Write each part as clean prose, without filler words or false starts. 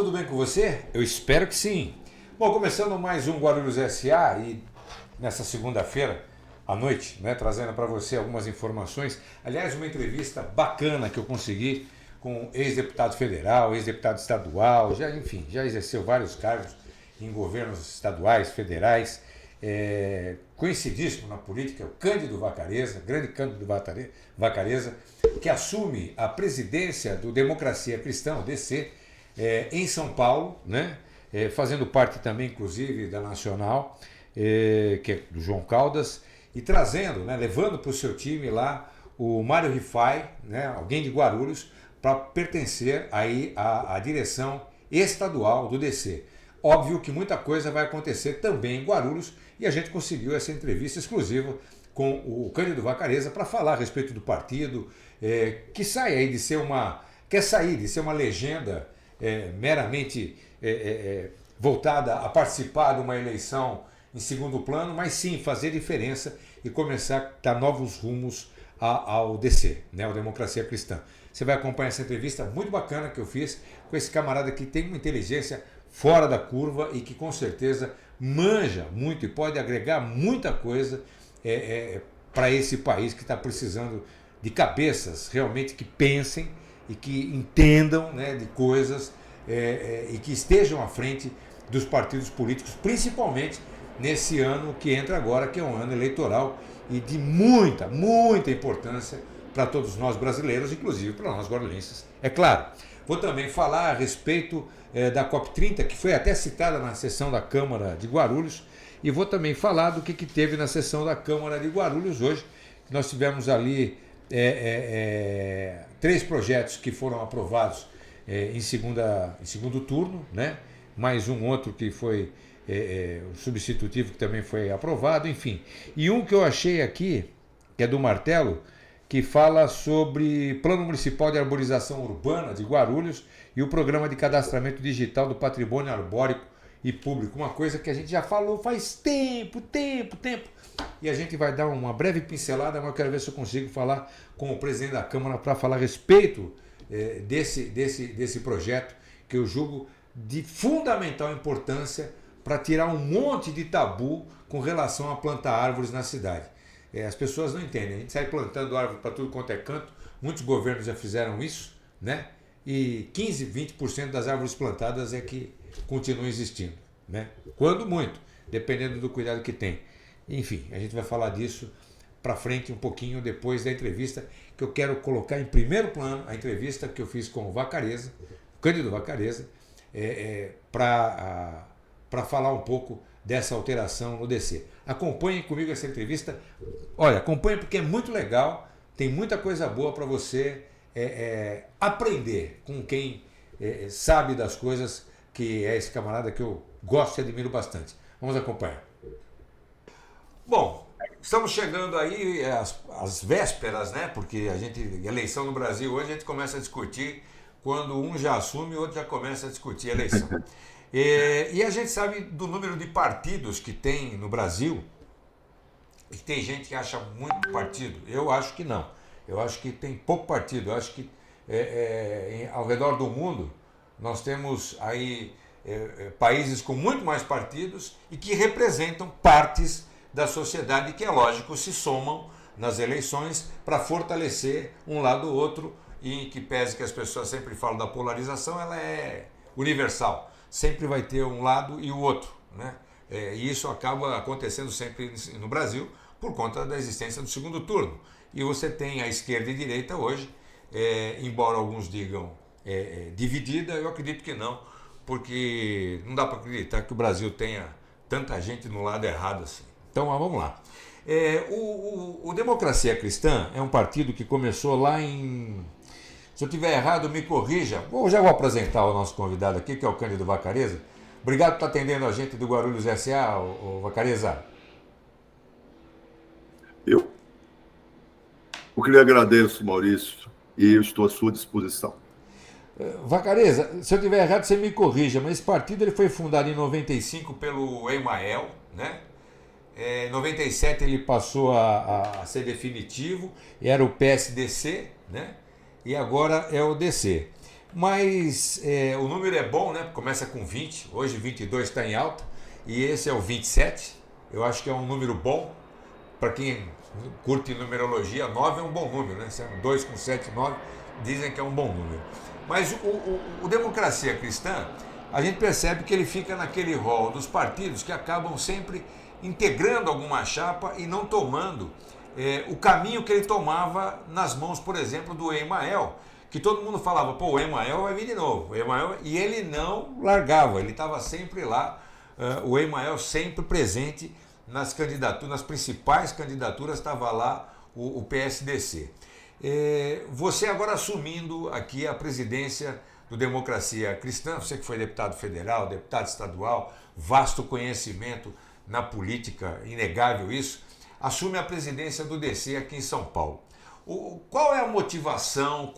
tudo bem com você? Eu espero que sim. Bom, começando mais um Guarulhos SA e nessa segunda-feira à noite, né, trazendo para você algumas informações. Aliás, uma entrevista bacana que eu consegui com ex-deputado federal, ex-deputado estadual, enfim, já exerceu vários cargos em governos estaduais, federais, conhecidíssimo na política, o Cândido Vacarezza, grande Cândido Vacarezza, que assume a presidência do Democracia Cristã, o DC, em São Paulo, né? Fazendo parte também, inclusive, da Nacional, que é do João Caldas, e trazendo, né, levando para o seu time lá o Mário Rifai, né, alguém de Guarulhos, para pertencer aí à direção estadual do DC. Óbvio que muita coisa vai acontecer também em Guarulhos e a gente conseguiu essa entrevista exclusiva com o Cândido Vacarezza para falar a respeito do partido, que sai aí de ser quer sair de ser uma legenda meramente voltada a participar de uma eleição em segundo plano, mas sim fazer diferença e começar a dar novos rumos ao DC, né, ao Democracia Cristã. Você vai acompanhar essa entrevista muito bacana que eu fiz com esse camarada que tem uma inteligência fora da curva e que com certeza manja muito e pode agregar muita coisa para esse país que está precisando de cabeças realmente que pensem e que entendam, né, de coisas e que estejam à frente dos partidos políticos, principalmente nesse ano que entra agora, que é um ano eleitoral e de muita, muita importância para todos nós brasileiros, inclusive para nós guarulhenses, é claro. Vou também falar a respeito da COP30, que foi até citada na sessão da Câmara de Guarulhos, e vou também falar do que teve na sessão da Câmara de Guarulhos hoje. Nós tivemos ali 3 projetos que foram aprovados em segundo turno, né? Mais um outro que foi o substitutivo que também foi aprovado, enfim. E um que eu achei aqui, que é do Martelo, que fala sobre Plano Municipal de Arborização Urbana de Guarulhos e o Programa de Cadastramento Digital do Patrimônio Arbórico e Público. Uma coisa que a gente já falou faz tempo. E a gente vai dar uma breve pincelada, mas eu quero ver se eu consigo falar com o presidente da Câmara para falar a respeito desse projeto, que eu julgo de fundamental importância para tirar um monte de tabu com relação a plantar árvores na cidade. As pessoas não entendem, a gente sai plantando árvore para tudo quanto é canto, muitos governos já fizeram isso, né? E 15, 20% das árvores plantadas é que continuam existindo, né? Quando muito, dependendo do cuidado que tem. Enfim, a gente vai falar disso para frente um pouquinho depois da entrevista, que eu quero colocar em primeiro plano a entrevista que eu fiz com o Vacarezza, Cândido Vacarezza, para falar um pouco dessa alteração no DC. Acompanhem comigo essa entrevista. Olha, acompanhem porque é muito legal, tem muita coisa boa para você aprender com quem sabe das coisas, que é esse camarada que eu gosto e admiro bastante. Vamos acompanhar. Bom, estamos chegando aí às vésperas, né? Porque eleição no Brasil hoje a gente começa a discutir quando um já assume e o outro já começa a discutir a eleição. E a gente sabe do número de partidos que tem no Brasil, e tem gente que acha muito partido. Eu acho que não. Eu acho que tem pouco partido. Eu acho que ao redor do mundo nós temos aí países com muito mais partidos e que representam partes da sociedade que, é lógico, se somam nas eleições para fortalecer um lado ou outro, e que pese que as pessoas sempre falam da polarização, ela é universal. Sempre vai ter um lado e o outro, né? E isso acaba acontecendo sempre no Brasil por conta da existência do segundo turno. E você tem a esquerda e a direita hoje, embora alguns digam dividida, eu acredito que não, porque não dá para acreditar que o Brasil tenha tanta gente no lado errado assim. Então vamos lá. O Democracia Cristã é um partido que começou lá em... Se eu estiver errado, me corrija. Já vou apresentar o nosso convidado aqui, que é o Cândido Vacarezza. Obrigado por estar atendendo a gente do Guarulhos SA, o Vacarezza. Eu que lhe agradeço, Maurício, e eu estou à sua disposição. Vacarezza, se eu estiver errado, você me corrija, mas esse partido ele foi fundado em 95 pelo Emael, né? Em 97 ele passou a ser definitivo, era o PSDC, né? E agora é o DC. Mas o número é bom, né? Começa com 20, hoje 22 está em alta, e esse é o 27. Eu acho que é um número bom. Para quem curte numerologia, 9 é um bom número, né? 2 com 7, 9, dizem que é um bom número. Mas o Democracia Cristã, a gente percebe que ele fica naquele rol dos partidos que acabam sempre integrando alguma chapa e não tomando o caminho que ele tomava nas mãos, por exemplo, do Emael, que todo mundo falava, pô, o Emael vai vir de novo, o Emael, e ele não largava, ele estava sempre lá, o Emael sempre presente nas candidaturas, nas principais candidaturas estava lá o PSDC. Você agora assumindo aqui a presidência do Democracia Cristã, você que foi deputado federal, deputado estadual, vasto conhecimento na política, inegável isso, assume a presidência do DC aqui em São Paulo. Qual é a motivação,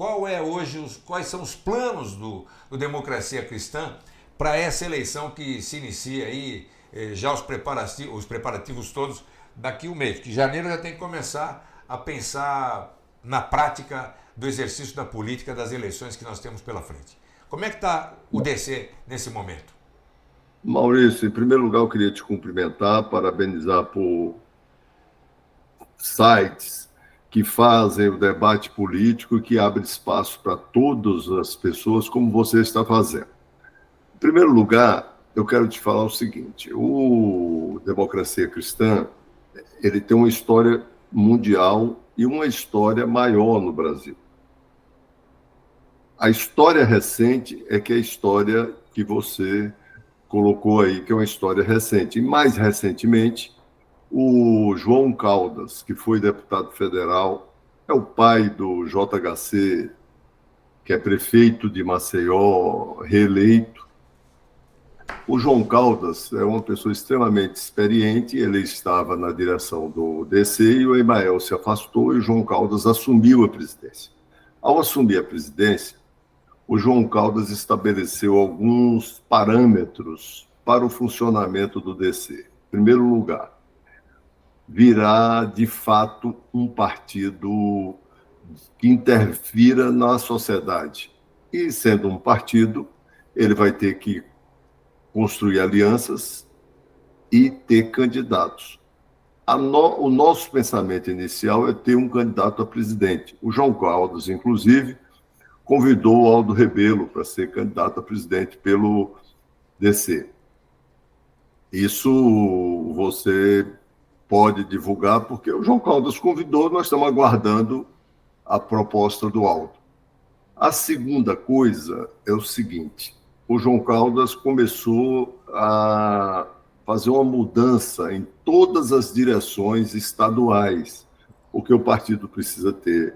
quais são os planos do Democracia Cristã para essa eleição que se inicia aí, já os preparativos todos daqui um mês, que janeiro já tem que começar a pensar na prática do exercício da política das eleições que nós temos pela frente. Como é que está o DC nesse momento? Maurício, em primeiro lugar, eu queria te cumprimentar, parabenizar por sites que fazem o debate político e que abre espaço para todas as pessoas, como você está fazendo. Em primeiro lugar, eu quero te falar o seguinte: o Democracia Cristã, ele tem uma história mundial e uma história maior no Brasil. A história recente é que é a história que você colocou aí, que é uma história recente. E mais recentemente, o João Caldas, que foi deputado federal, é o pai do JHC, que é prefeito de Maceió, reeleito. O João Caldas é uma pessoa extremamente experiente, ele estava na direção do DC e o Emael se afastou e o João Caldas assumiu a presidência. Ao assumir a presidência, o João Caldas estabeleceu alguns parâmetros para o funcionamento do DC. Em primeiro lugar, virá, de fato, um partido que interfira na sociedade. E, sendo um partido, ele vai ter que construir alianças e ter candidatos. O nosso pensamento inicial é ter um candidato a presidente. O João Caldas, inclusive, convidou o Aldo Rebelo para ser candidato a presidente pelo DC. Isso você pode divulgar, porque o João Caldas convidou, nós estamos aguardando a proposta do Aldo. A segunda coisa é o seguinte: o João Caldas começou a fazer uma mudança em todas as direções estaduais, porque o partido precisa ter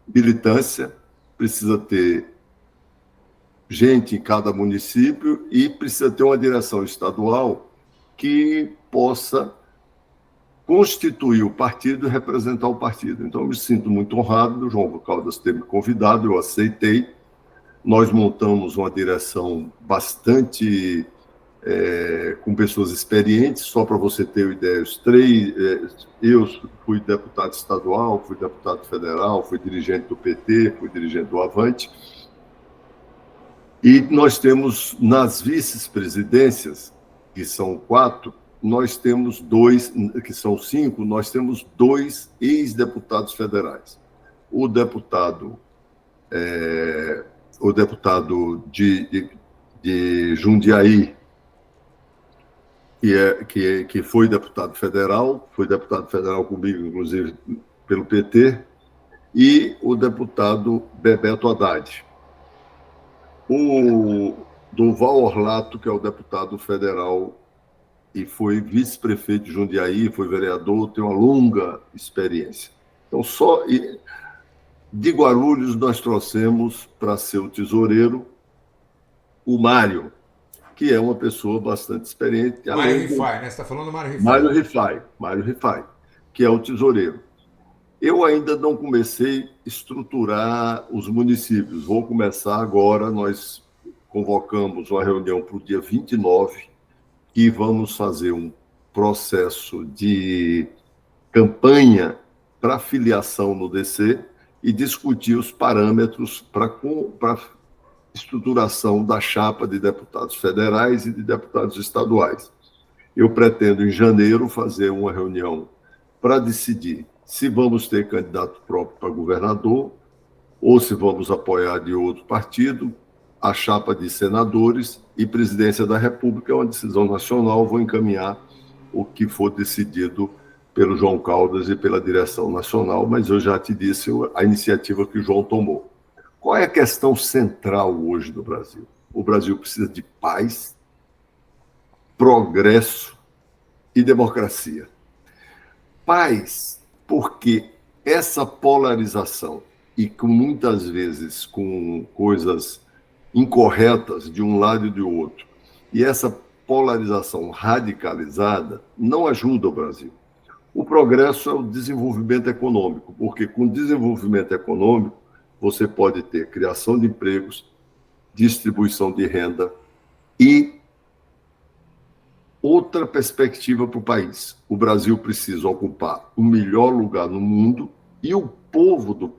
militância, precisa ter gente em cada município e precisa ter uma direção estadual que possa constituir o partido e representar o partido. Então, eu me sinto muito honrado do João Caldas ter me convidado, eu aceitei. Nós montamos uma direção bastante com pessoas experientes, só para você ter uma ideia, eu fui deputado estadual, fui deputado federal, fui dirigente do PT, fui dirigente do Avante, e nós temos nas vice-presidências, que são 4, nós temos 2, que são 5, nós temos 2 ex-deputados federais. O deputado de Jundiaí, que foi deputado federal comigo, inclusive, pelo PT, e o deputado Bebeto Haddad. O Durval Orlato, que é o deputado federal e foi vice-prefeito de Jundiaí, foi vereador, tem uma longa experiência. Então, de Guarulhos, nós trouxemos para ser o tesoureiro o Mário, que é uma pessoa bastante experiente. Mário Rifai, né? Você está falando do Mário Rifai. Mário Rifai, que é o tesoureiro. Eu ainda não comecei a estruturar os municípios. Vou começar agora. Nós convocamos uma reunião para o dia 29 e vamos fazer um processo de campanha para filiação no DC e discutir os parâmetros para estruturação da chapa de deputados federais e de deputados estaduais. Eu pretendo, em janeiro, fazer uma reunião para decidir se vamos ter candidato próprio para governador ou se vamos apoiar de outro partido. A chapa de senadores e presidência da República é uma decisão nacional, vou encaminhar o que for decidido pelo João Caldas e pela direção nacional, mas eu já te disse a iniciativa que o João tomou. Qual é a questão central hoje do Brasil? O Brasil precisa de paz, progresso e democracia. Paz, porque essa polarização, e com muitas vezes com coisas incorretas de um lado e do outro, e essa polarização radicalizada não ajuda o Brasil. O progresso é o desenvolvimento econômico, porque com desenvolvimento econômico você pode ter criação de empregos, distribuição de renda e outra perspectiva para o país. O Brasil precisa ocupar o melhor lugar no mundo e o povo do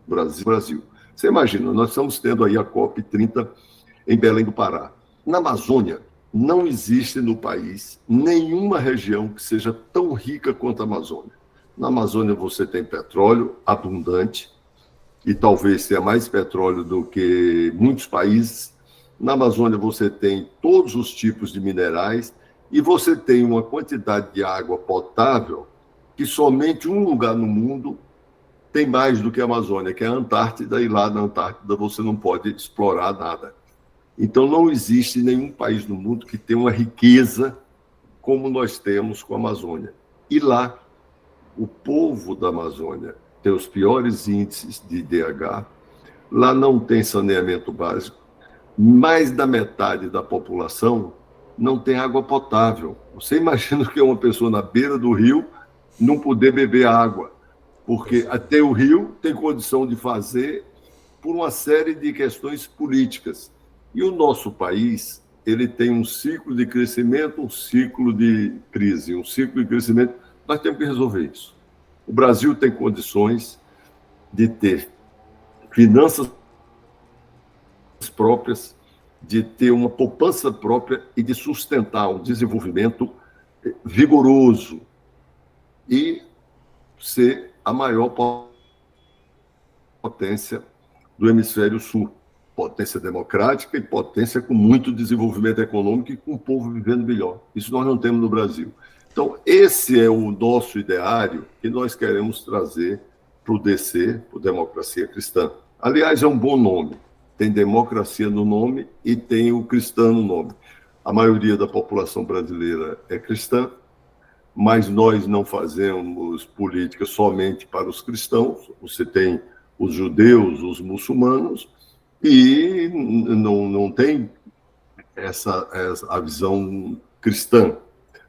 Brasil. Você imagina, nós estamos tendo aí a COP30 em Belém do Pará. Na Amazônia, não existe no país nenhuma região que seja tão rica quanto a Amazônia. Na Amazônia você tem petróleo abundante, e talvez tenha mais petróleo do que muitos países. Na Amazônia você tem todos os tipos de minerais e você tem uma quantidade de água potável que somente um lugar no mundo tem mais do que a Amazônia, que é a Antártida, e lá na Antártida você não pode explorar nada. Então não existe nenhum país no mundo que tenha uma riqueza como nós temos com a Amazônia. E lá, o povo da Amazônia tem os piores índices de IDH, lá não tem saneamento básico, mais da metade da população não tem água potável. Você imagina que é uma pessoa na beira do rio não poder beber água, porque até o rio tem condição de fazer por uma série de questões políticas. E o nosso país, ele tem um ciclo de crescimento, um ciclo de crise, um ciclo de crescimento. Nós temos que resolver isso. O Brasil tem condições de ter finanças próprias, de ter uma poupança própria e de sustentar um desenvolvimento vigoroso e ser a maior potência do hemisfério sul. Potência democrática e potência com muito desenvolvimento econômico e com o povo vivendo melhor. Isso nós não temos no Brasil. Então, esse é o nosso ideário que nós queremos trazer para o DC, para a Democracia Cristã. Aliás, é um bom nome. Tem democracia no nome e tem o cristão no nome. A maioria da população brasileira é cristã, mas nós não fazemos política somente para os cristãos. Você tem os judeus, os muçulmanos, e não tem a visão cristã,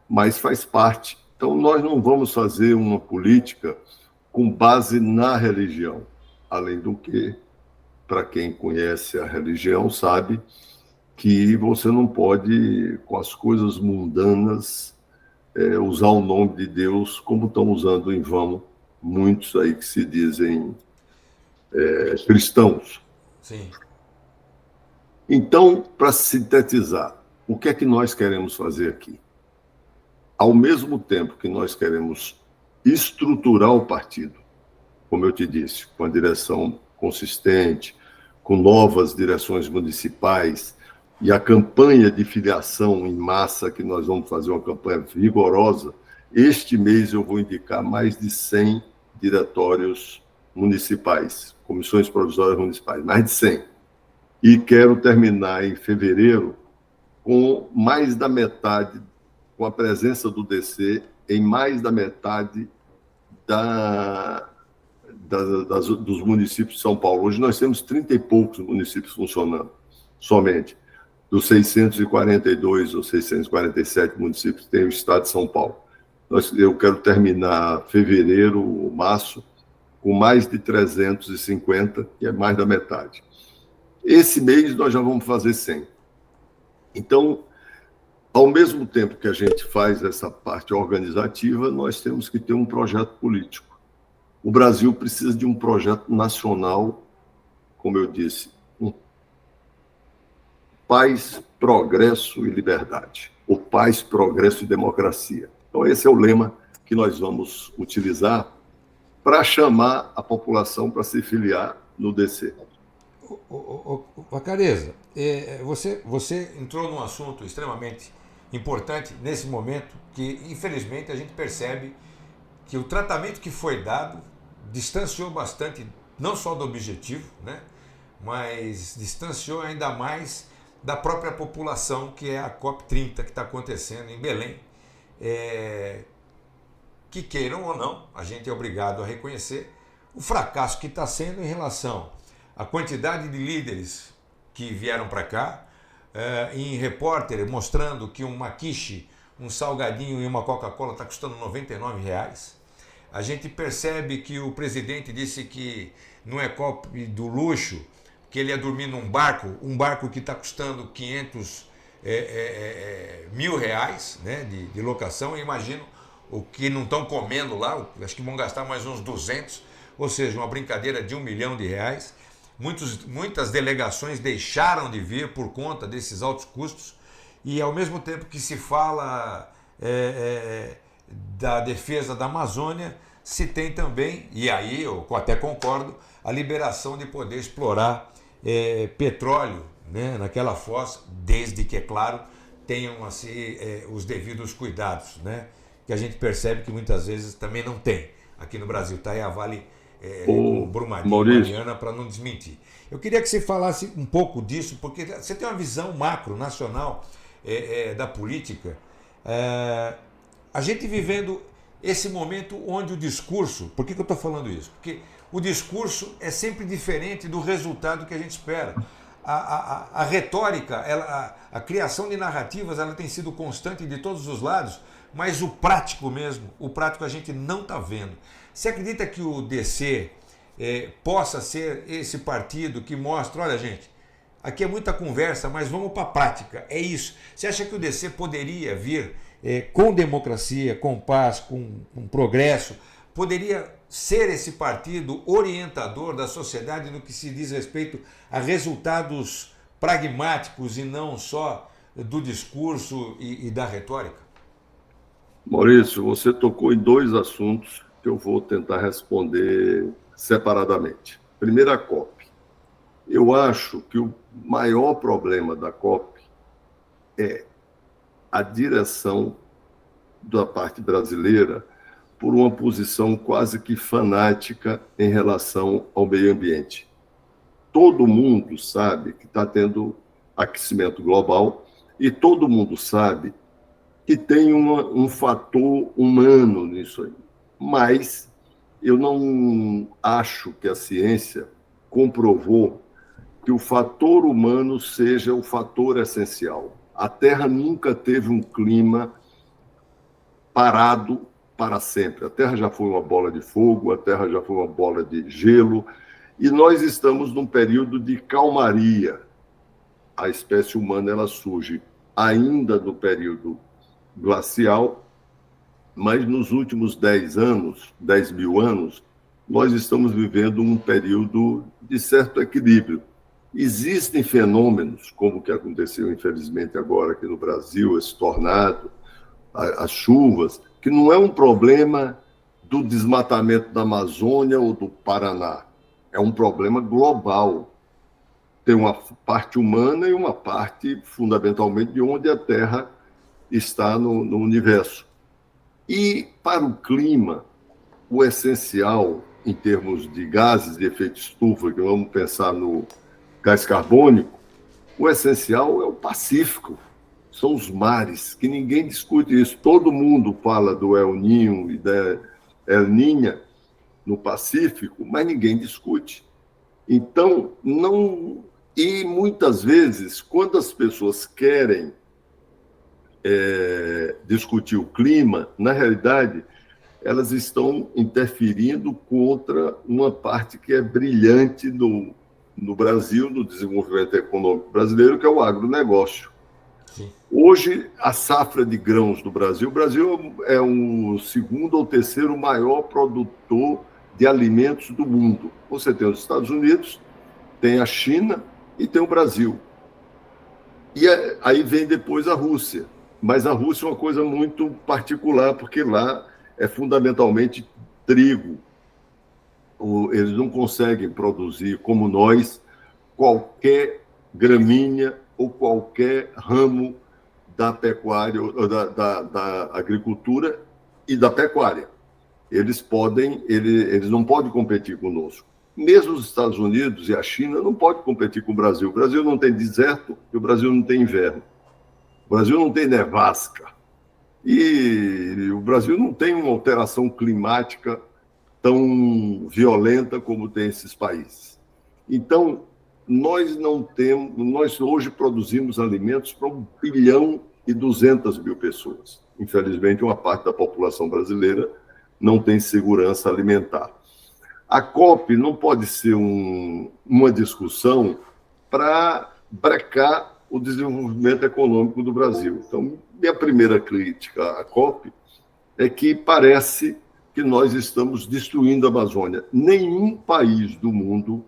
mas faz parte. Então, nós não vamos fazer uma política com base na religião, além do que, para quem conhece a religião, sabe que você não pode, com as coisas mundanas, usar o nome de Deus como estão usando em vão muitos aí que se dizem cristãos. Sim. Então, para sintetizar, o que é que nós queremos fazer aqui? Ao mesmo tempo que nós queremos estruturar o partido, como eu te disse, com a direção consistente, com novas direções municipais e a campanha de filiação em massa, que nós vamos fazer uma campanha vigorosa, este mês eu vou indicar mais de 100 diretórios municipais, comissões provisórias municipais, mais de 100. E quero terminar em fevereiro com mais da metade, com a presença do DC em mais da metade dos municípios de São Paulo. Hoje nós temos 30 e poucos municípios funcionando, somente. Dos 642 ou 647 municípios que tem o estado de São Paulo. Eu quero terminar fevereiro, março, com mais de 350, que é mais da metade. Esse mês nós já vamos fazer 100. Então, ao mesmo tempo que a gente faz essa parte organizativa, nós temos que ter um projeto político. O Brasil precisa de um projeto nacional, como eu disse, um paz, progresso e liberdade. O paz, progresso e democracia. Então, esse é o lema que nós vamos utilizar para chamar a população para se filiar no DC. Vacareza, você entrou num assunto extremamente importante nesse momento que, infelizmente, a gente percebe que o tratamento que foi dado distanciou bastante, não só do objetivo, né, mas distanciou ainda mais da própria população, que é a COP30 que está acontecendo em Belém. Que queiram ou não, a gente é obrigado a reconhecer o fracasso que está sendo em relação à quantidade de líderes que vieram para cá, em repórter mostrando que um maquixe, um salgadinho e uma Coca-Cola está custando R$ 99. A gente percebe que o presidente disse que não é COP do luxo, que ele ia dormir num barco, um barco que está custando 500 mil reais, né, de locação. Eu imagino o que não estão comendo lá, acho que vão gastar mais uns 200, ou seja, uma brincadeira de R$ 1 milhão. Muitas delegações deixaram de vir por conta desses altos custos, e ao mesmo tempo que se fala da defesa da Amazônia, se tem também, e aí eu até concordo, a liberação de poder explorar petróleo, né, naquela foz, desde que, é claro, tenham assim, os devidos cuidados, né, que a gente percebe que muitas vezes também não tem. Aqui no Brasil está aí a Vale com Brumadinho, Mariana, para não desmentir. Eu queria que você falasse um pouco disso, porque você tem uma visão macro, nacional, da política. A gente vivendo esse momento onde o discurso... Por que eu estou falando isso? Porque o discurso é sempre diferente do resultado que a gente espera. A retórica, a criação de narrativas, ela tem sido constante de todos os lados, mas o prático mesmo, o prático a gente não está vendo. Você acredita que o DC possa ser esse partido que mostra, olha gente, aqui é muita conversa, mas vamos para a prática, é isso. Você acha que o DC poderia vir com democracia, com paz, com progresso, poderia ser esse partido orientador da sociedade no que se diz respeito a resultados pragmáticos e não só do discurso e da retórica? Maurício, você tocou em dois assuntos que eu vou tentar responder separadamente. Primeiro, a COP. Eu acho que o maior problema da COP é a direção da parte brasileira por uma posição quase que fanática em relação ao meio ambiente. Todo mundo sabe que está tendo aquecimento global e todo mundo sabe que tem um fator humano nisso aí. Mas eu não acho que a ciência comprovou que o fator humano seja o fator essencial. A Terra nunca teve um clima parado para sempre. A Terra já foi uma bola de fogo, a Terra já foi uma bola de gelo, e nós estamos num período de calmaria. A espécie humana ela surge ainda no período glacial, mas nos últimos 10 mil anos, nós estamos vivendo um período de certo equilíbrio. Existem fenômenos, como o que aconteceu, infelizmente, agora aqui no Brasil, esse tornado, as chuvas, que não é um problema do desmatamento da Amazônia ou do Paraná. É um problema global. Tem uma parte humana e uma parte, fundamentalmente, de onde a Terra está no universo. E, para o clima, o essencial, em termos de gases de efeito estufa, que vamos pensar no gás carbônico, o essencial é o Pacífico. São os mares, que ninguém discute isso. Todo mundo fala do El Niño e da El Niña no Pacífico, mas ninguém discute. Então, não... E, muitas vezes, quando as pessoas querem discutir o clima, na realidade, elas estão interferindo contra uma parte que é brilhante no Brasil, no desenvolvimento econômico brasileiro, que é o agronegócio. Sim. Hoje, a safra de grãos do Brasil, o Brasil é o segundo ou terceiro maior produtor de alimentos do mundo. Você tem os Estados Unidos, tem a China e tem o Brasil. E aí vem depois a Rússia. Mas a Rússia é uma coisa muito particular, porque lá é fundamentalmente trigo. Eles não conseguem produzir, como nós, qualquer gramínea ou qualquer ramo da pecuária, da agricultura e da pecuária. Eles não podem competir conosco. Mesmo os Estados Unidos e a China não podem competir com o Brasil. O Brasil não tem deserto e o Brasil não tem inverno. O Brasil não tem nevasca. E o Brasil não tem uma alteração climática tão violenta como tem esses países. Então, nós hoje produzimos alimentos para 1,2 bilhão pessoas. Infelizmente, uma parte da população brasileira não tem segurança alimentar. A COP não pode ser uma discussão para brecar o desenvolvimento econômico do Brasil. Então, minha primeira crítica à COP é que parece que nós estamos destruindo a Amazônia. Nenhum país do mundo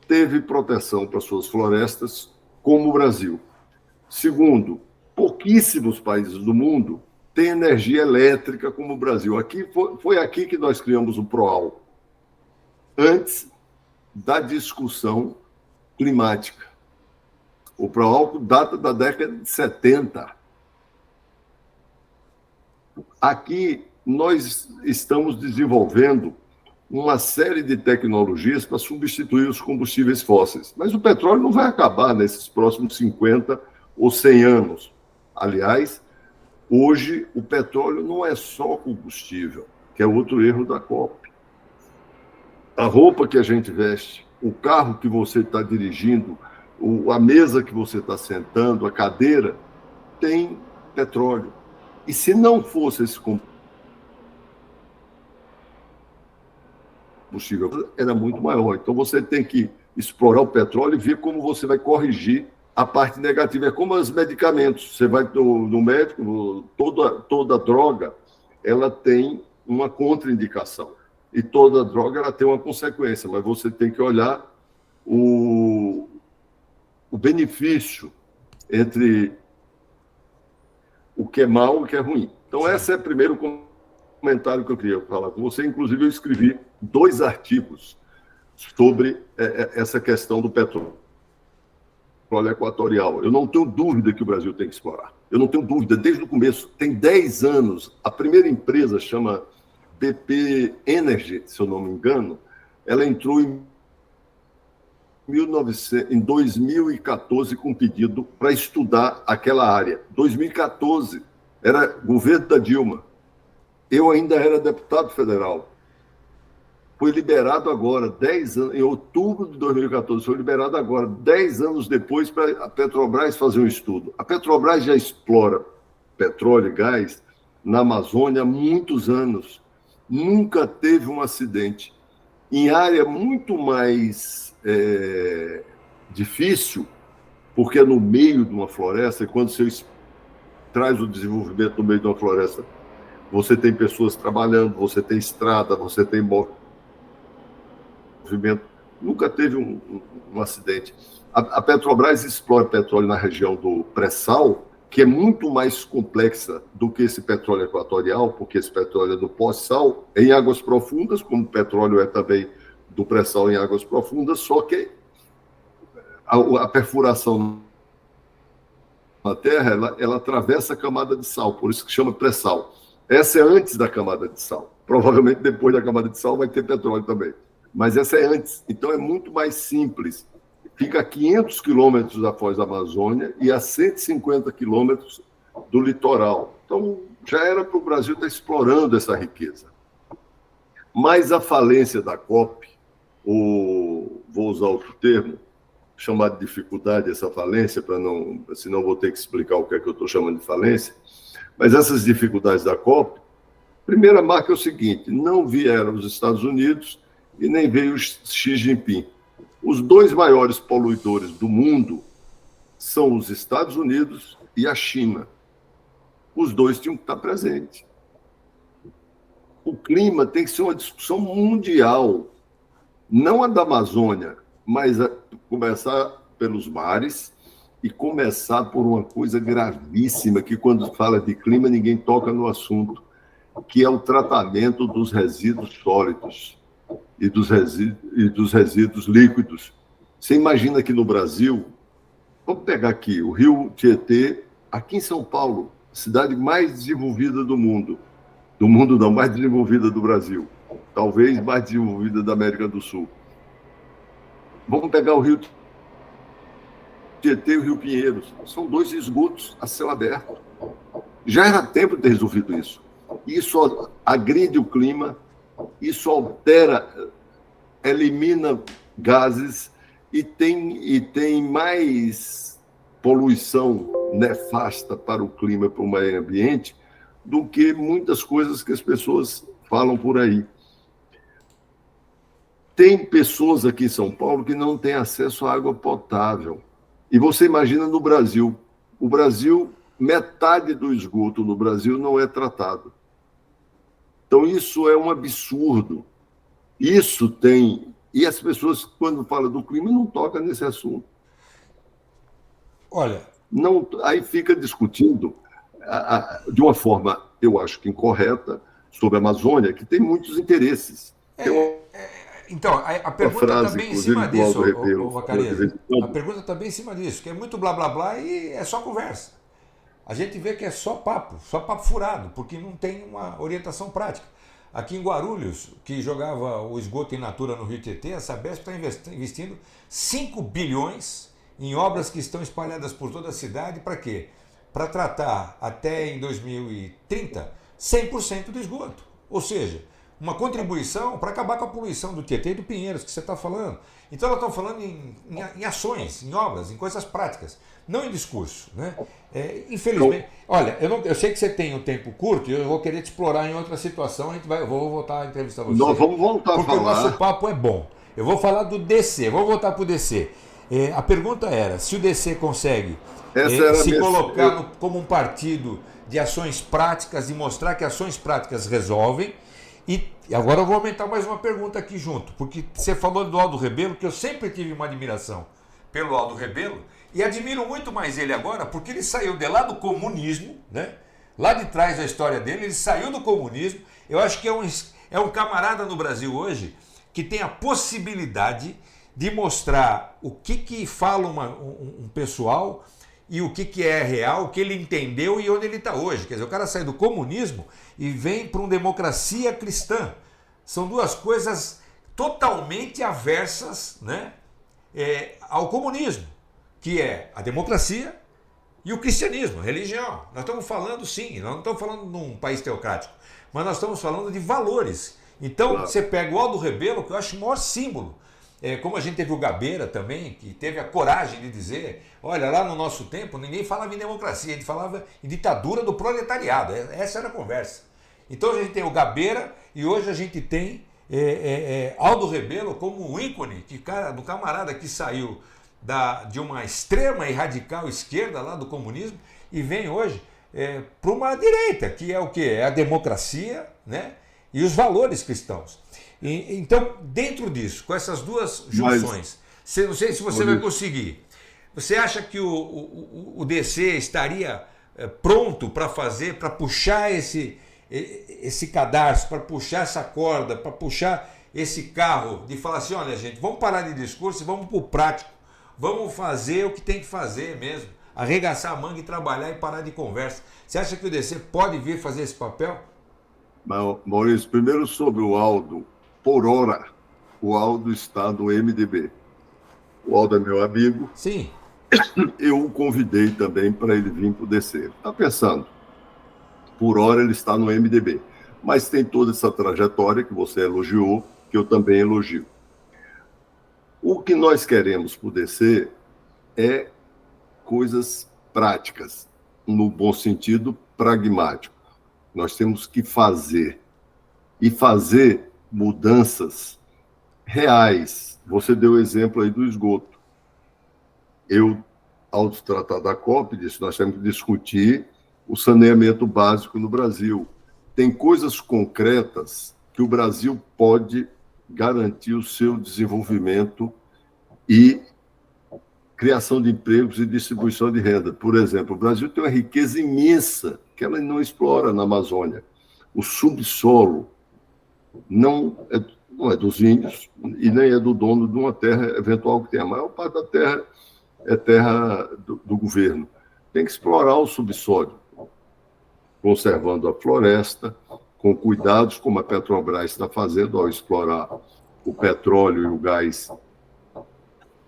teve proteção para suas florestas como o Brasil. Segundo, pouquíssimos países do mundo têm energia elétrica como o Brasil. Foi aqui que nós criamos o PROAL, antes da discussão climática. O PROAL data da década de 70. Aqui nós estamos desenvolvendo uma série de tecnologias para substituir os combustíveis fósseis. Mas o petróleo não vai acabar nesses próximos 50 ou 100 anos. Aliás, hoje o petróleo não é só combustível, que é outro erro da COP. A roupa que a gente veste, o carro que você está dirigindo, a mesa que você está sentando, a cadeira, tem petróleo. E se não fosse esse combustível, era muito maior. Então você tem que explorar o petróleo e ver como você vai corrigir a parte negativa. É como os medicamentos. Você vai no médico, toda droga ela tem uma contraindicação. E toda droga ela tem uma consequência, mas você tem que olhar o benefício entre o que é mal e o que é ruim. Então, esse é o primeiro comentário que eu queria falar com você. Inclusive, eu escrevi 2 artigos sobre essa questão do petróleo equatorial. Eu não tenho dúvida que o Brasil tem que explorar. Eu não tenho dúvida, desde o começo. Tem 10 anos, a primeira empresa chama BP Energy, se eu não me engano, ela entrou em 2014 com um pedido para estudar aquela área. 2014, era governo da Dilma. Eu ainda era deputado federal. Foi liberado agora, 10 anos, em outubro de 2014, foi liberado agora, 10 anos depois, para a Petrobras fazer um estudo. A Petrobras já explora petróleo e gás na Amazônia há muitos anos. Nunca teve um acidente. Em área muito mais difícil, porque é no meio de uma floresta, e quando você traz o desenvolvimento no meio de uma floresta, você tem pessoas trabalhando, você tem estrada, você tem movimento. Nunca teve um acidente. A Petrobras explora petróleo na região do pré-sal, que é muito mais complexa do que esse petróleo equatorial, porque esse petróleo é do pós-sal, em águas profundas, como o petróleo é também do pré-sal em águas profundas, só que a perfuração na Terra, ela atravessa a camada de sal, por isso que chama pré-sal. Essa é antes da camada de sal. Provavelmente depois da camada de sal vai ter petróleo também. Mas essa é antes. Então é muito mais simples. Fica a 500 quilômetros da Foz da Amazônia e a 150 quilômetros do litoral. Então já era para o Brasil estar explorando essa riqueza. Mas a falência da COP, vou usar outro termo, chamar de dificuldade essa falência, senão vou ter que explicar o que é que eu estou chamando de falência, mas essas dificuldades da COP, primeira marca é o seguinte: não vieram os Estados Unidos e nem veio o Xi Jinping. Os 2 maiores poluidores do mundo são os Estados Unidos e a China. Os 2 tinham que estar presentes. o clima tem que ser uma discussão mundial, não a da Amazônia, mas começar pelos mares e começar por uma coisa gravíssima, que quando fala de clima ninguém toca no assunto, que é o tratamento dos resíduos sólidos e dos resíduos líquidos. Você imagina que no Brasil, vamos pegar aqui o Rio Tietê, aqui em São Paulo, cidade mais desenvolvida do mundo não, mais desenvolvida do Brasil, talvez mais desenvolvida da América do Sul. Vamos pegar o Rio Tietê e o Rio Pinheiros, são 2 esgotos a céu aberto. Já era tempo de ter resolvido isso. Isso agride o clima, isso altera, elimina gases e tem mais poluição nefasta para o clima, para o meio ambiente, do que muitas coisas que as pessoas falam por aí. Tem pessoas aqui em São Paulo que não têm acesso à água potável. E você imagina no Brasil. O Brasil, metade do esgoto no Brasil não é tratado. Então, isso é um absurdo. Isso tem... E as pessoas, quando falam do clima, não tocam nesse assunto. Olha... Não, aí fica discutindo de uma forma, eu acho que incorreta, sobre a Amazônia, que tem muitos interesses. Então, a pergunta está bem em cima disso, Vacarezza. A pergunta está bem em cima disso, que é muito blá blá blá e é só conversa. A gente vê que é só papo furado, porque não tem uma orientação prática. Aqui em Guarulhos, que jogava o esgoto in natura no Rio Tietê, a Sabesp está investindo 5 bilhões em obras que estão espalhadas por toda a cidade. Para quê? Para tratar até em 2030 100% do esgoto. Ou seja, uma contribuição para acabar com a poluição do Tietê e do Pinheiros, que você está falando. Então, nós estamos falando em ações, em obras, em coisas práticas, não em discurso. Né? Infelizmente, olha, eu sei que você tem um tempo curto e eu vou querer te explorar em outra situação. Eu vou voltar a entrevistar você. Nós vamos voltar a falar. Porque o nosso papo é bom. Eu vou falar do DC, vou voltar para o DC. A pergunta era se o DC consegue se colocar como um partido de ações práticas e mostrar que ações práticas resolvem. E agora eu vou aumentar mais uma pergunta aqui junto, porque você falou do Aldo Rebelo, que eu sempre tive uma admiração pelo Aldo Rebelo, e admiro muito mais ele agora, porque ele saiu de lá do comunismo, né? Lá de trás da história dele, ele saiu do comunismo. Eu acho que é um camarada no Brasil hoje que tem a possibilidade de mostrar o que fala um pessoal e o que é real, o que ele entendeu e onde ele está hoje. Quer dizer, o cara sai do comunismo e vem para uma democracia cristã. São duas coisas totalmente aversas, né, ao comunismo, que é a democracia e o cristianismo, a religião. Nós estamos falando, sim, nós não estamos falando de um país teocrático, mas nós estamos falando de valores. Então, claro, você pega o Aldo Rebelo, que eu acho o maior símbolo. Como a gente teve o Gabeira também, que teve a coragem de dizer, olha, lá no nosso tempo ninguém falava em democracia, a gente falava em ditadura do proletariado, essa era a conversa. Então a gente tem o Gabeira e hoje a gente tem Aldo Rebelo como um ícone do camarada que saiu de uma extrema e radical esquerda lá do comunismo e vem hoje para uma direita, que é o quê? É a democracia, né? E os valores cristãos. Então, dentro disso, com essas duas junções, não sei se você vai conseguir. Você acha que o DC estaria pronto para puxar esse cadarço, para puxar essa corda, para puxar esse carro, de falar assim, olha gente, vamos parar de discurso e vamos para o prático, vamos fazer o que tem que fazer mesmo, arregaçar a manga e trabalhar e parar de conversa. Você acha que o DC pode vir fazer esse papel? Maurício, primeiro sobre o Aldo. Por hora, o Aldo está no MDB. O Aldo é meu amigo. Sim. Eu o convidei também para ele vir para o DC. Está pensando? Por hora ele está no MDB. Mas tem toda essa trajetória que você elogiou, que eu também elogio. O que nós queremos para o DC é coisas práticas, no bom sentido pragmático. Nós temos que fazer. E fazer mudanças reais. Você deu o exemplo aí do esgoto. Eu, ao tratar da COP, disse nós temos que discutir o saneamento básico no Brasil. tem coisas concretas que o Brasil pode garantir o seu desenvolvimento e criação de empregos e distribuição de renda. Por exemplo, o Brasil tem uma riqueza imensa que ela não explora na Amazônia. O subsolo não é dos índios e nem é do dono de uma terra eventual que tenha. A maior parte da terra é terra do governo. Tem que explorar o subsolo, conservando a floresta, com cuidados como a Petrobras está fazendo ao explorar o petróleo e o gás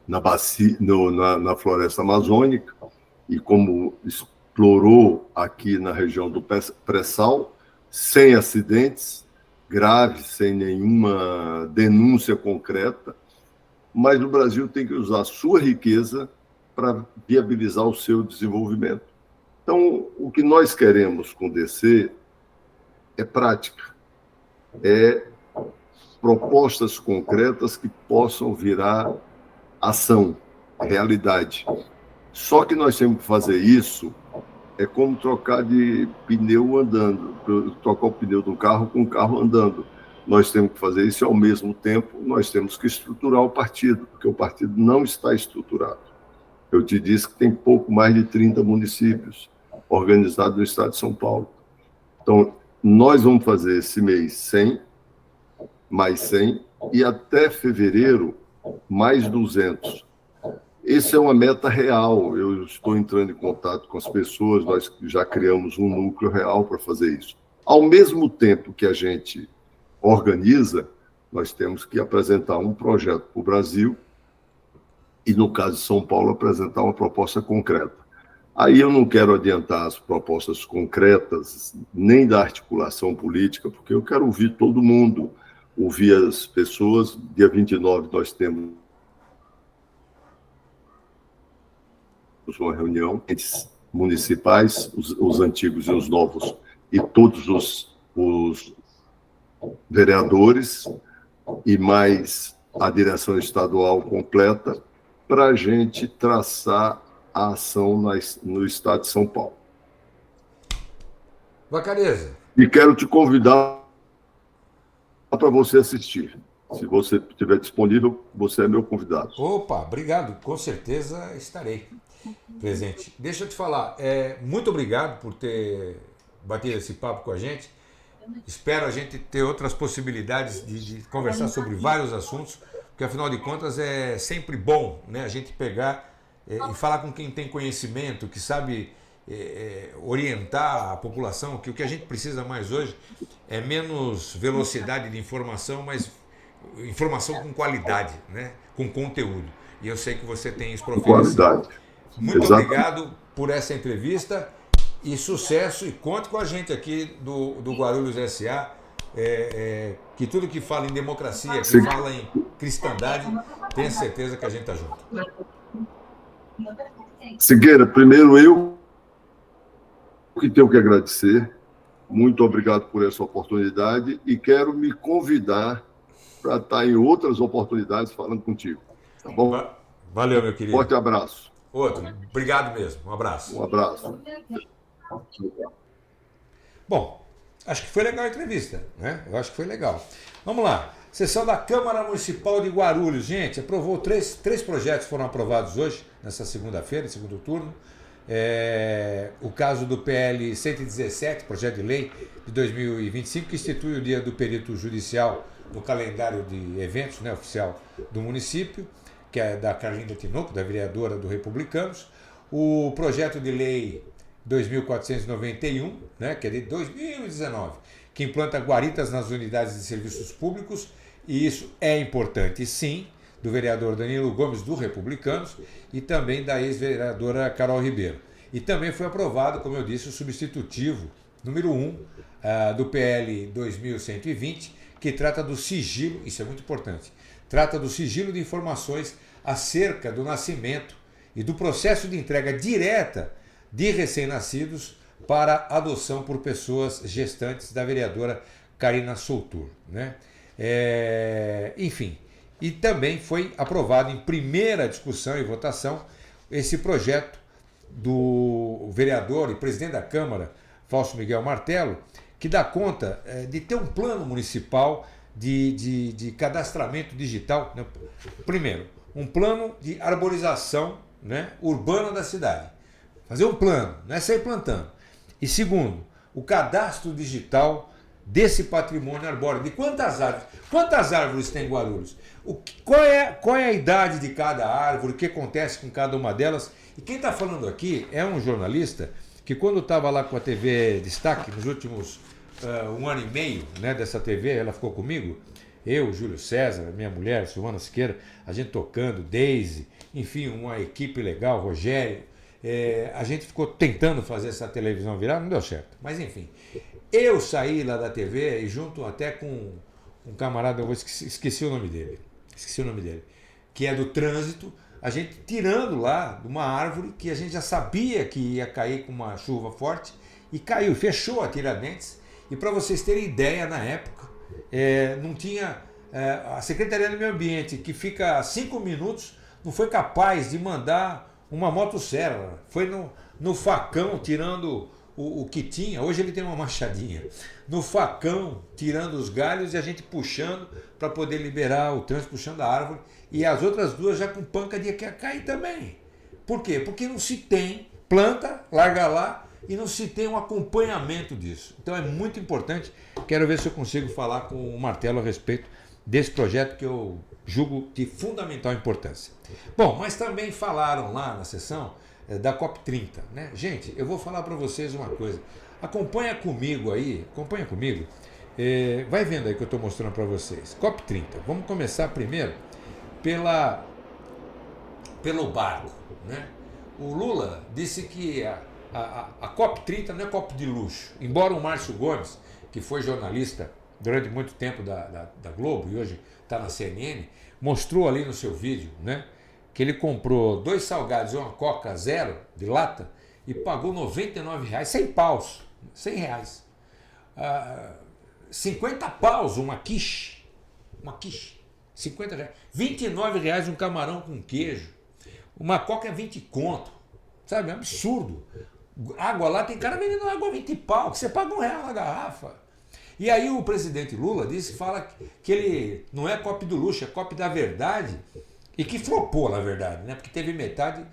na floresta amazônica, e como explorou aqui na região do pré-sal, sem acidentes graves, sem nenhuma denúncia concreta, mas o Brasil tem que usar a sua riqueza para viabilizar o seu desenvolvimento. Então, o que nós queremos com o DC é prática, é propostas concretas que possam virar ação, realidade. Só que nós temos que fazer isso, é como trocar de pneu andando, trocar o pneu do carro com o carro andando. Nós temos que fazer isso e, ao mesmo tempo, nós temos que estruturar o partido, porque o partido não está estruturado. Eu te disse que tem pouco mais de 30 municípios organizados no estado de São Paulo. Então, nós vamos fazer esse mês 100, mais 100, e até fevereiro, mais 200. Essa é uma meta real. Eu estou entrando em contato com as pessoas, nós já criamos um núcleo real para fazer isso. Ao mesmo tempo que a gente organiza, nós temos que apresentar um projeto para o Brasil e, no caso de São Paulo, apresentar uma proposta concreta. Aí eu não quero adiantar as propostas concretas, nem da articulação política, porque eu quero ouvir todo mundo, ouvir as pessoas. Dia 29 nós temos uma reunião entre municipais, os antigos e os novos, e todos os vereadores, e mais a direção estadual completa, para a gente traçar a ação no estado de São Paulo. Vacareza. E quero te convidar para você assistir. Se você estiver disponível, você é meu convidado. Opa, obrigado. Com certeza estarei presente. Deixa eu te falar, muito obrigado por ter batido esse papo com a gente. Espero a gente ter outras possibilidades de conversar sobre vários assuntos, porque afinal de contas é sempre bom, né, a gente pegar e falar com quem tem conhecimento, que sabe orientar a população, que o que a gente precisa mais hoje é menos velocidade de informação, mas informação com qualidade, né, com conteúdo. E eu sei que você tem isso para oferecer. Qualidade. Muito Exato. obrigado por essa entrevista e sucesso, e conte com a gente aqui do Guarulhos SA, que tudo que fala em democracia, que fala em cristandade, tenha certeza que a gente está junto. Siqueira, primeiro eu que tenho que agradecer, muito obrigado por essa oportunidade, e quero me convidar para estar em outras oportunidades falando contigo, tá bom? Valeu, meu querido. Forte abraço. Outro, obrigado mesmo, um abraço. Um abraço. Bom, acho que foi legal a entrevista, né? Eu acho que foi legal. Vamos lá. Sessão da Câmara Municipal de Guarulhos. Gente, aprovou três projetos foram aprovados hoje, nessa segunda-feira, segundo turno. O caso do PL 117, projeto de lei de 2025, que institui o dia do perito judicial no calendário de eventos, né, oficial do município, que é da Carlinda Tinoco, da vereadora do Republicanos. O projeto de lei 2.491, né, que é de 2019, que implanta guaritas nas unidades de serviços públicos, e isso é importante, sim, do vereador Danilo Gomes, do Republicanos, e também da ex-vereadora Carol Ribeiro. E também foi aprovado, como eu disse, o substitutivo número 1 do PL 2120, que trata do sigilo, isso é muito importante, trata do sigilo de informações acerca do nascimento e do processo de entrega direta de recém-nascidos para adoção por pessoas gestantes, da vereadora Karina Soutur, né? Enfim, e também foi aprovado em primeira discussão e votação esse projeto do vereador e presidente da Câmara, Fausto Miguel Martello, que dá conta de ter um plano municipal de cadastramento digital. Né? Primeiro, um plano de arborização, né, urbana da cidade. Fazer um plano, não é sair plantando. E segundo, o cadastro digital desse patrimônio arbóreo. De quantas árvores? Quantas árvores tem em Guarulhos? Qual é a idade de cada árvore? O que acontece com cada uma delas? E quem está falando aqui é um jornalista que, quando estava lá com a TV Destaque, nos últimos 1 ano e meio, né, dessa TV, ela ficou comigo, eu, Júlio César, minha mulher, Silvana Siqueira, a gente tocando, Daisy, enfim, uma equipe legal, Rogério. A gente ficou tentando fazer essa televisão virar, não deu certo. Mas enfim, eu saí lá da TV e junto até com um camarada, eu esqueci o nome dele, que é do trânsito, a gente tirando lá de uma árvore que a gente já sabia que ia cair com uma chuva forte, e caiu, fechou a Tiradentes. E para vocês terem ideia, na época, não tinha... a Secretaria do Meio Ambiente, que fica a 5 minutos, não foi capaz de mandar uma motosserra. Foi no facão, tirando o que tinha. Hoje ele tem uma machadinha. No facão, tirando os galhos e a gente puxando para poder liberar o trânsito, puxando a árvore. E as outras duas já com panca de que ia cair também. Por quê? Porque não se tem planta, larga lá, e não se tem um acompanhamento disso. Então é muito importante. Quero ver se eu consigo falar com o Martelo a respeito desse projeto que eu julgo de fundamental importância. Bom, mas também falaram lá na sessão da COP30. Né? Gente, eu vou falar para vocês uma coisa. Acompanha comigo aí, vai vendo aí que eu estou mostrando para vocês. COP30. Vamos começar primeiro pelo barco. Né? O Lula disse que a COP30 não é COP de luxo. Embora o Márcio Gomes, que foi jornalista durante muito tempo da Globo e hoje está na CNN, mostrou ali no seu vídeo, né, que ele comprou 2 salgados e uma Coca zero de lata e pagou R$99, 100 paus, R$100. 50 paus uma quiche, 50 reais, R$29 um camarão com queijo, uma Coca é 20 conto, sabe, é um absurdo. Água lá, tem cara vendendo água a 20 pau, que você paga R$1 na garrafa. E aí o presidente Lula fala que ele não é COP do luxo, é COP da verdade, e que flopou, na verdade, né? Porque teve metade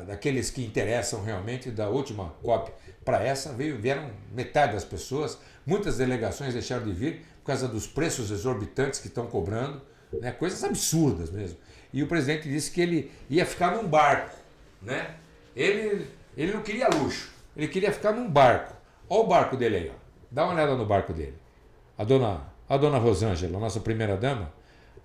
daqueles que interessam realmente da última COP para essa, vieram metade das pessoas, muitas delegações deixaram de vir por causa dos preços exorbitantes que estão cobrando, né? Coisas absurdas mesmo. E o presidente disse que ele ia ficar num barco, né? Ele não queria luxo, ele queria ficar num barco. Olha o barco dele aí, ó. Dá uma olhada no barco dele. A dona Rosângela, nossa primeira dama,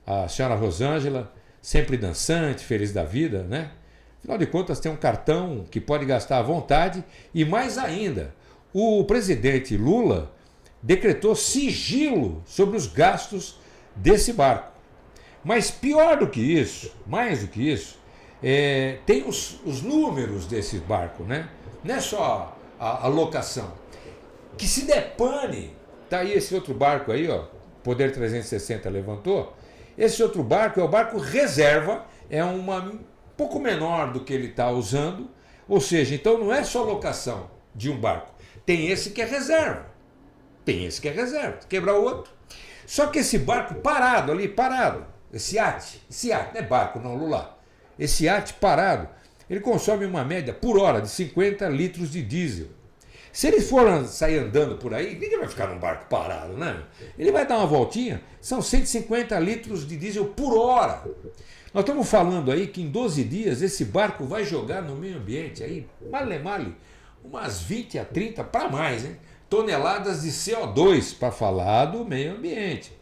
a senhora Rosângela, sempre dançante, feliz da vida, né? Afinal de contas, tem um cartão que pode gastar à vontade e mais ainda, o presidente Lula decretou sigilo sobre os gastos desse barco. Mas pior do que isso, mais do que isso, tem os números desse barco, né? Não é só a locação. Que se der pane, tá aí esse outro barco aí, ó, Poder 360 levantou, esse outro barco é o barco reserva, é um pouco menor do que ele está usando, ou seja, então não é só locação de um barco, tem esse que é reserva, quebrar o outro. Só que esse barco parado, esse iate, não é barco não, Lula, esse iate parado, ele consome uma média por hora de 50 litros de diesel. Se ele for sair andando por aí, ninguém vai ficar num barco parado, né? Ele vai dar uma voltinha, são 150 litros de diesel por hora. Nós estamos falando aí que em 12 dias esse barco vai jogar no meio ambiente aí, male, umas 20 a 30 para mais, hein? Toneladas de CO2 para falar do meio ambiente.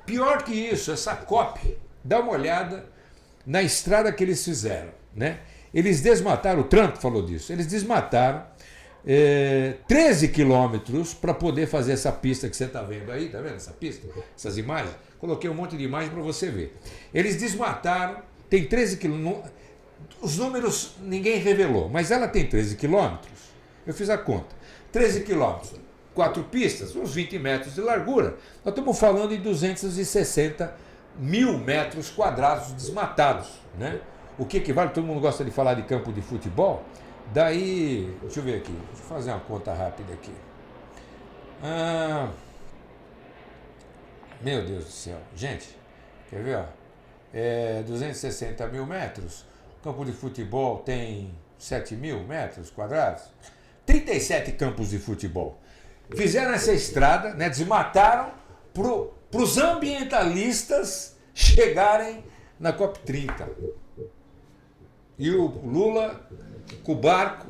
Pior que isso, essa COP, dá uma olhada na estrada que eles fizeram, né? Eles desmataram, o Trump falou disso, eles desmataram 13 quilômetros para poder fazer essa pista que você está vendo aí, tá vendo essa pista? Essas imagens? Coloquei um monte de imagem para você ver. Eles desmataram, tem 13 quilômetros, os números ninguém revelou, mas ela tem 13 quilômetros, eu fiz a conta, 13 quilômetros, 4 pistas, uns 20 metros de largura, nós estamos falando em 260 mil metros quadrados desmatados, né? O que equivale, todo mundo gosta de falar de campo de futebol, daí, deixa eu ver aqui, deixa eu fazer uma conta rápida aqui. Ah, meu Deus do céu. Gente, quer ver? Ó? 260 mil metros. O campo de futebol tem 7 mil metros quadrados. 37 campos de futebol. Fizeram essa estrada, né, desmataram para os ambientalistas chegarem na COP30. E o Lula com o barco,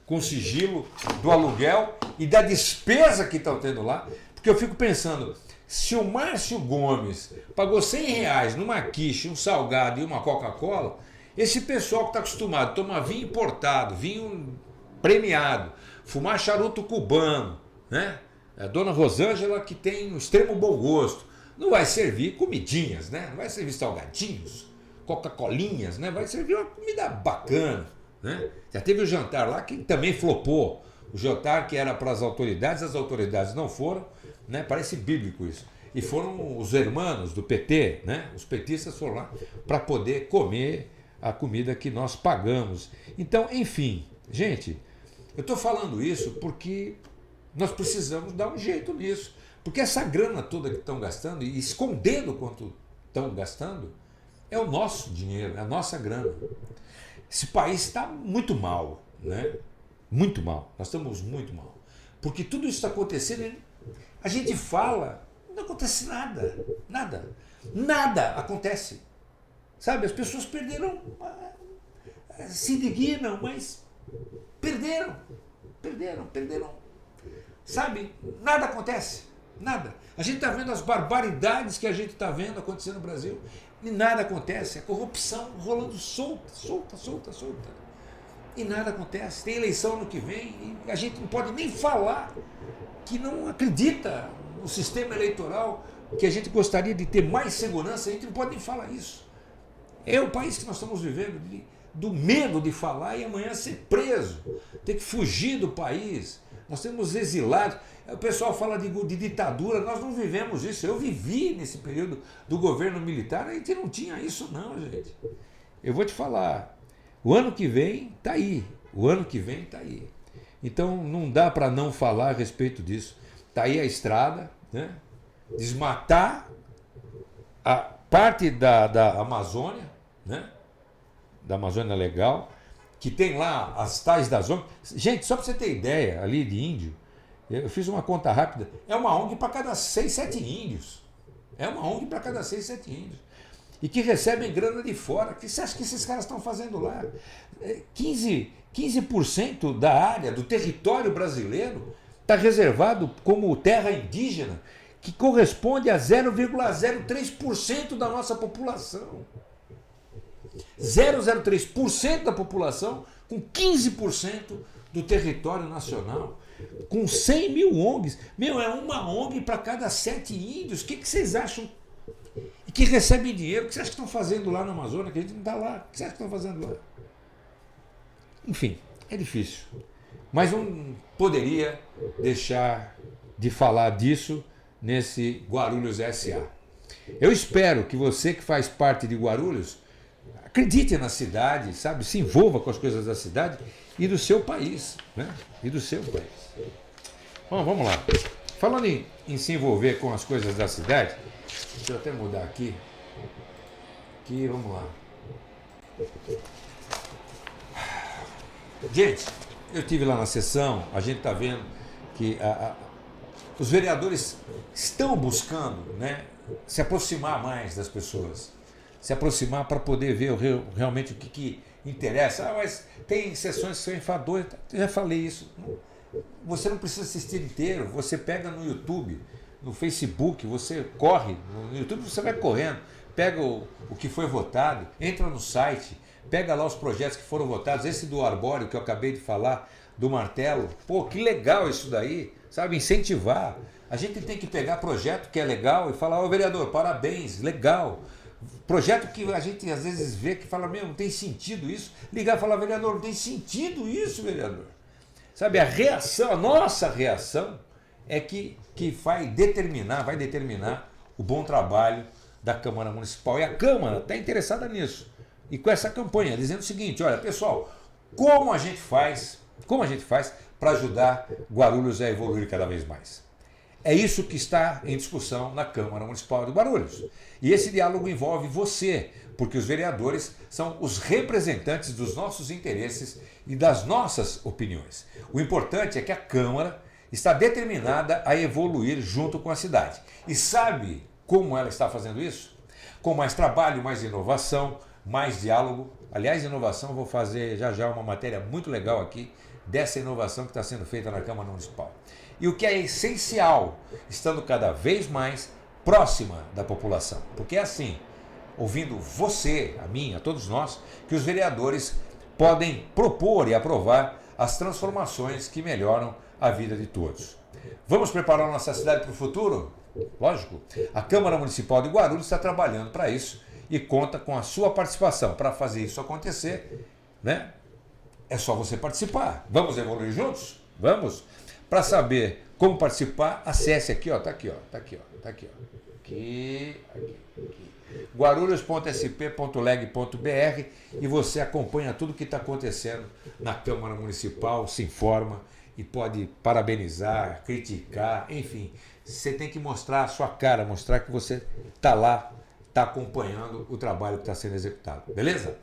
com o sigilo do aluguel e da despesa que estão tendo lá. Porque eu fico pensando, se o Márcio Gomes pagou R$ 100 numa quiche, um salgado e uma Coca-Cola, esse pessoal que está acostumado a tomar vinho importado, vinho premiado, fumar charuto cubano, né? A dona Rosângela, que tem um extremo bom gosto, não vai servir comidinhas, né? Não vai servir salgadinhos, Coca-Colinhas, né? Vai servir uma comida bacana, né? Já teve o jantar lá que também flopou. O jantar que era para as autoridades não foram, né? Parece bíblico isso. E foram os hermanos do PT, né? Os petistas foram lá para poder comer a comida que nós pagamos. Então, enfim, gente, eu estou falando isso porque nós precisamos dar um jeito nisso. Porque essa grana toda que estão gastando e escondendo quanto estão gastando é o nosso dinheiro, é a nossa grana. Esse país está muito mal, né? Muito mal. Nós estamos muito mal. Porque tudo isso está acontecendo, a gente fala, não acontece nada. Nada. Nada acontece. Sabe, as pessoas perderam, se indignam, mas perderam. Sabe, nada acontece. Nada. A gente está vendo as barbaridades que a gente está vendo acontecer no Brasil e nada acontece. A corrupção rolando solta. E nada acontece. Tem eleição ano que vem e a gente não pode nem falar que não acredita no sistema eleitoral, que a gente gostaria de ter mais segurança, a gente não pode nem falar isso. É o país que nós estamos vivendo, do medo de falar e amanhã ser preso, ter que fugir do país. Nós temos exilados. O pessoal fala de ditadura, nós não vivemos isso. Eu vivi nesse período do governo militar, a gente não tinha isso não, gente. Eu vou te falar, o ano que vem está aí. Então não dá para não falar a respeito disso. Está aí a estrada, né? Desmatar a parte da Amazônia, né? Da Amazônia Legal, que tem lá as tais das ONGs. Gente, só para você ter ideia, ali de índio, eu fiz uma conta rápida, é uma ONG para cada 6, 7 índios. E que recebem grana de fora. O que você acha que esses caras estão fazendo lá? 15% da área, do território brasileiro, está reservado como terra indígena, que corresponde a 0,03% da nossa população. 0,03% da população com 15% do território nacional, com 100 mil ONGs. É uma ONG para cada 7 índios. O que vocês acham? E que recebem dinheiro. O que vocês acham que estão fazendo lá na Amazônia? Que a gente não está lá. O que vocês acham que estão fazendo lá? Enfim, é difícil. Mas não poderia deixar de falar disso nesse Guarulhos SA. Eu espero que você que faz parte de Guarulhos acredite na cidade, sabe? Se envolva com as coisas da cidade e do seu país, né? Bom, vamos lá. Falando em se envolver com as coisas da cidade, deixa eu até mudar aqui. Vamos lá. Gente, eu estive lá na sessão, a gente está vendo que os vereadores estão buscando, né, se aproximar mais das pessoas. Se aproximar para poder ver realmente o que interessa. Mas tem sessões que são enfadoras. Eu já falei isso. Você não precisa assistir inteiro. Você pega no YouTube, no Facebook, você corre. No YouTube você vai correndo. Pega o que foi votado, entra no site, pega lá os projetos que foram votados. Esse do arbóreo que eu acabei de falar, do martelo. Pô, que legal isso daí. Sabe, incentivar. A gente tem que pegar projeto que é legal e falar, ô vereador, parabéns, legal. Projeto que a gente às vezes vê que fala, não tem sentido isso. Ligar e falar, vereador, não tem sentido isso, vereador. Sabe, a nossa reação é que vai determinar o bom trabalho da Câmara Municipal. E a Câmara está interessada nisso. E com essa campanha, dizendo o seguinte, olha, pessoal, como a gente faz para ajudar Guarulhos a evoluir cada vez mais? É isso que está em discussão na Câmara Municipal de Guarulhos. E esse diálogo envolve você, porque os vereadores são os representantes dos nossos interesses e das nossas opiniões. O importante é que a Câmara está determinada a evoluir junto com a cidade. E sabe como ela está fazendo isso? Com mais trabalho, mais inovação, mais diálogo. Aliás, inovação, vou fazer já uma matéria muito legal aqui dessa inovação que está sendo feita na Câmara Municipal. E o que é essencial, estando cada vez mais próxima da população. Porque é assim, ouvindo você, a mim, a todos nós, que os vereadores podem propor e aprovar as transformações que melhoram a vida de todos. Vamos preparar nossa cidade para o futuro? Lógico. A Câmara Municipal de Guarulhos está trabalhando para isso e conta com a sua participação. Para fazer isso acontecer, né? É só você participar. Vamos evoluir juntos? Vamos? Para saber como participar, acesse aqui, ó, tá aqui, guarulhos.sp.leg.br e você acompanha tudo que está acontecendo na Câmara Municipal, se informa e pode parabenizar, criticar, enfim. Você tem que mostrar a sua cara, mostrar que você está lá, está acompanhando o trabalho que está sendo executado. Beleza?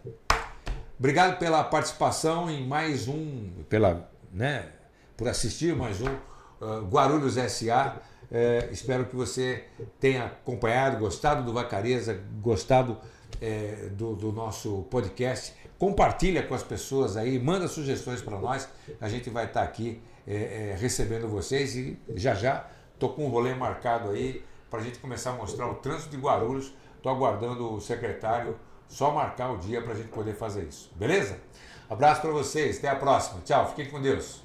Obrigado pela participação em mais um, por assistir mais um Guarulhos SA. Espero que você tenha acompanhado, gostado do Vacareza, gostado do nosso podcast. Compartilha com as pessoas aí, manda sugestões para nós. A gente vai estar aqui recebendo vocês e já estou com um rolê marcado aí para a gente começar a mostrar o trânsito de Guarulhos. Estou aguardando o secretário só marcar o dia para a gente poder fazer isso. Beleza? Abraço para vocês, até a próxima. Tchau, fiquem com Deus.